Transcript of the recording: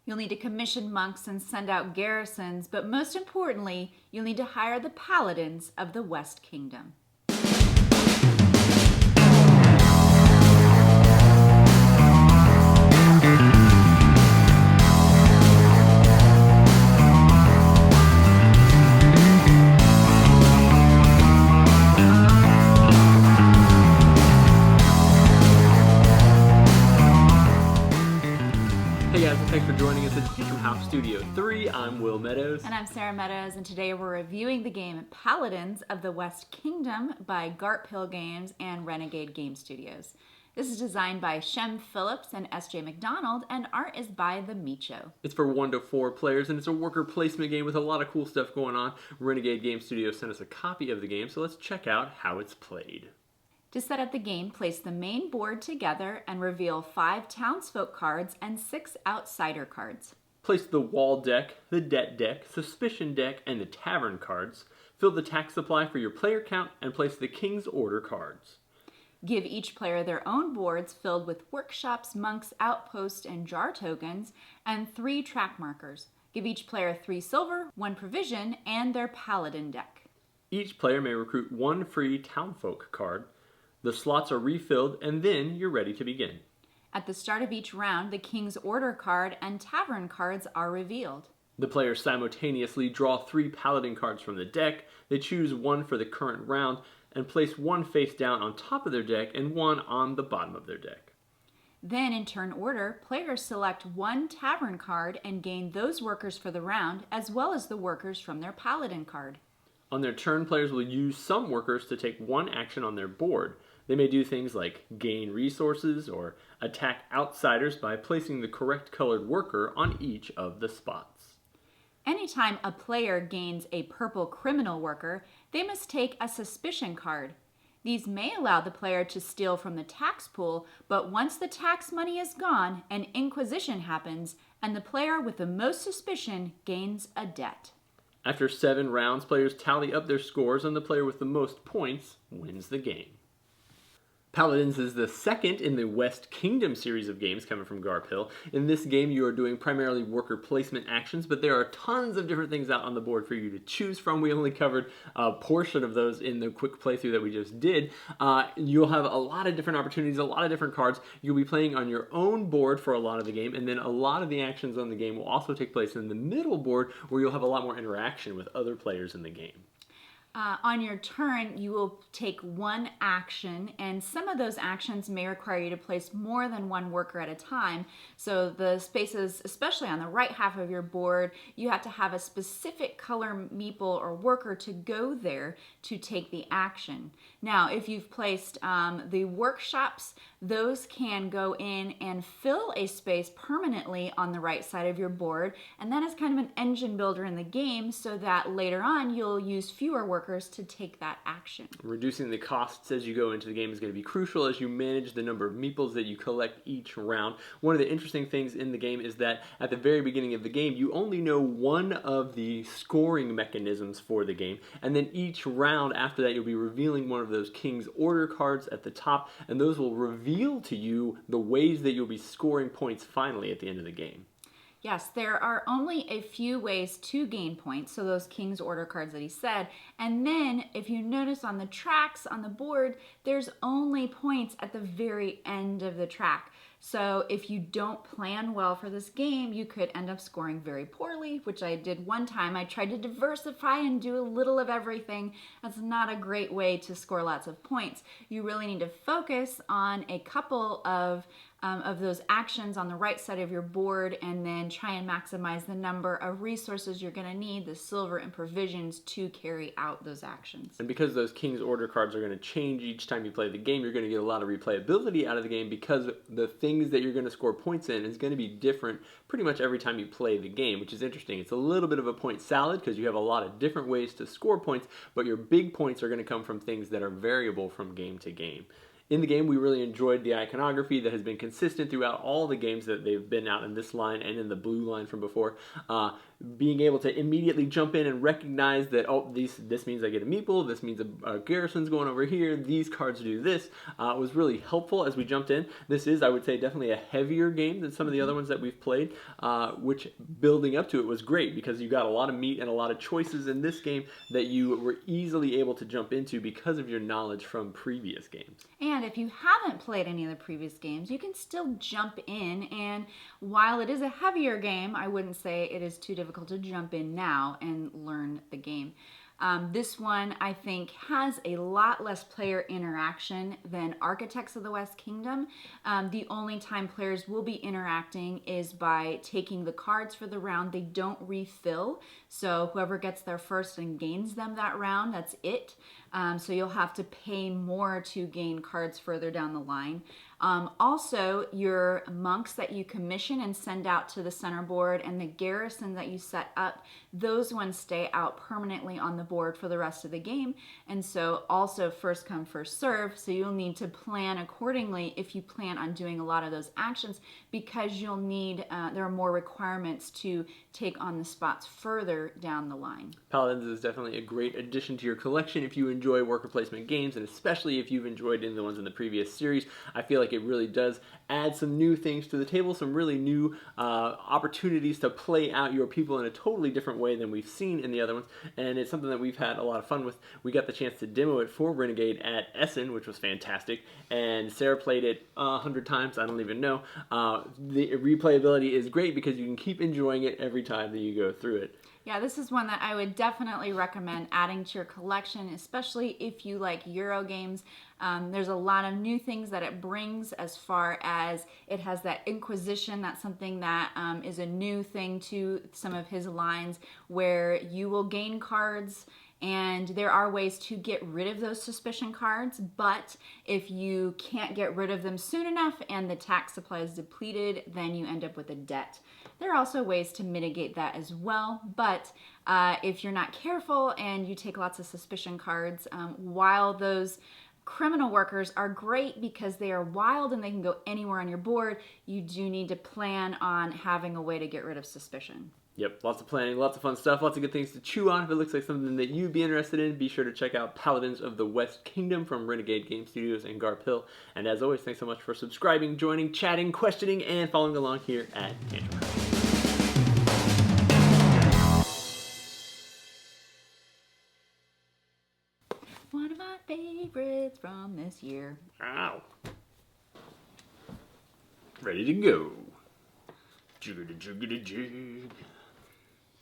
You'll need to commission monks and send out garrisons, but most importantly, you'll need to hire the Paladins of the West Kingdom. Hey guys, and thanks for joining us at Teach 'em How Studio 3. I'm Will Meadows. And I'm Sara Meadows, and today we're reviewing the game Paladins of the West Kingdom by Gartpill Games and Renegade Game Studios. This is designed by Shem Phillips and S.J. McDonald, and art is by The Meat Show. It's for 1 to 4 players, and it's a worker placement game with a lot of cool stuff going on. Renegade Game Studios sent us a copy of the game, so let's check out how it's played. To set up the game, place the main board together and reveal 5 townsfolk cards and 6 outsider cards. Place the wall deck, the debt deck, suspicion deck, and the tavern cards. Fill the tax supply for your player count, and place the King's Order cards. Give each player their own boards filled with workshops, monks, outposts, and jar tokens, and 3 track markers. Give each player 3 silver, 1 provision, and their paladin deck. Each player may recruit 1 free townfolk card. The slots are refilled, and then you're ready to begin. At the start of each round, the King's Order card and tavern cards are revealed. The players simultaneously draw 3 paladin cards from the deck. They choose 1 for the current round and place 1 face down on top of their deck and 1 on the bottom of their deck. Then, in turn order, players select 1 tavern card and gain those workers for the round, as well as the workers from their paladin card. On their turn, players will use some workers to take 1 action on their board. They may do things like gain resources or attack outsiders by placing the correct colored worker on each of the spots. Anytime a player gains a purple criminal worker, they must take a suspicion card. These may allow the player to steal from the tax pool, but once the tax money is gone, an inquisition happens, and the player with the most suspicion gains a debt. After 7 rounds, players tally up their scores, and the player with the most points wins the game. Paladins is the second in the West Kingdom series of games coming from Gartpill. In this game, you are doing primarily worker placement actions, but there are tons of different things out on the board for you to choose from. We only covered a portion of those in the quick playthrough that we just did. You'll have a lot of different opportunities, a lot of different cards. You'll be playing on your own board for a lot of the game, and then a lot of the actions on the game will also take place in the middle board, where you'll have a lot more interaction with other players in the game. On your turn, you will take 1 action, and some of those actions may require you to place more than 1 worker at a time. So the spaces, especially on the right half of your board, you have to have a specific color meeple or worker to go there to take the action. Now, if you've placed the workshops, those can go in and fill a space permanently on the right side of your board, and that is kind of an engine builder in the game so that later on you'll use fewer workers to take that action. Reducing the costs as you go into the game is going to be crucial as you manage the number of meeples that you collect each round. One of the interesting things in the game is that at the very beginning of the game, you only know 1 of the scoring mechanisms for the game, and then each round after that you'll be revealing one of those King's Order cards at the top, and those will reveal to you the ways that you'll be scoring points finally at the end of the game. Yes, there are only a few ways to gain points, so those King's Order cards that he said. And then, if you notice on the tracks on the board, there's only points at the very end of the track. So if you don't plan well for this game, you could end up scoring very poorly, which I did one time. I tried to diversify and do a little of everything. That's not a great way to score lots of points. You really need to focus on a couple of those actions on the right side of your board, and then try and maximize the number of resources you're going to need, the silver and provisions, to carry out those actions. And because those King's Order cards are going to change each time you play the game, you're going to get a lot of replayability out of the game, because the things that you're going to score points in is going to be different pretty much every time you play the game, which is interesting. It's a little bit of a point salad because you have a lot of different ways to score points, but your big points are going to come from things that are variable from game to game. In the game, we really enjoyed the iconography that has been consistent throughout all the games that they've been out in this line and in the blue line from before. Being able to immediately jump in and recognize that, oh, this means I get a meeple, this means a garrison's going over here, these cards do this, was really helpful as we jumped in. This is, I would say, definitely a heavier game than some of the other ones that we've played, which building up to it was great because you got a lot of meat and a lot of choices in this game that you were easily able to jump into because of your knowledge from previous games. And if you haven't played any of the previous games, you can still jump in, and while it is a heavier game, I wouldn't say it is too difficult to jump in now and learn the game. This one, I think, has a lot less player interaction than Architects of the West Kingdom. The only time players will be interacting is by taking the cards for the round. They don't refill, so whoever gets there first and gains them that round, that's it. So you'll have to pay more to gain cards further down the line. Also, your monks that you commission and send out to the center board and the garrison that you set up, those ones stay out permanently on the board for the rest of the game. And so also first come, first serve. So you'll need to plan accordingly if you plan on doing a lot of those actions, because you'll need, there are more requirements to take on the spots further down the line. Paladins is definitely a great addition to your collection if you enjoy worker placement games, and especially if you've enjoyed the ones in the previous series. I feel like it really does add some new things to the table, some really new opportunities to play out your people in a totally different way than we've seen in the other ones, and it's something that we've had a lot of fun with. We got the chance to demo it for Renegade at Essen, which was fantastic, and Sara played it 100 times, I don't even know. The replayability is great because you can keep enjoying it every time that you go through it. Yeah, this is one that I would definitely recommend adding to your collection, especially if you like Euro games. There's a lot of new things that it brings as far as it has that Inquisition. That's something that is a new thing to some of his lines, where you will gain cards and there are ways to get rid of those suspicion cards, but if you can't get rid of them soon enough and the tax supply is depleted, then you end up with a debt. There are also ways to mitigate that as well, but if you're not careful and you take lots of suspicion cards, while those criminal workers are great because they are wild and they can go anywhere on your board, you do need to plan on having a way to get rid of suspicion. Yep, lots of planning, lots of fun stuff, lots of good things to chew on. If it looks like something that you'd be interested in, be sure to check out Paladins of the West Kingdom from Renegade Game Studios and Garp Hill. And as always, thanks so much for subscribing, joining, chatting, questioning, and following along here at Tantrum. One of my favorites from this year. Ow. Ready to go. Jigga-da-jigga-da-jig.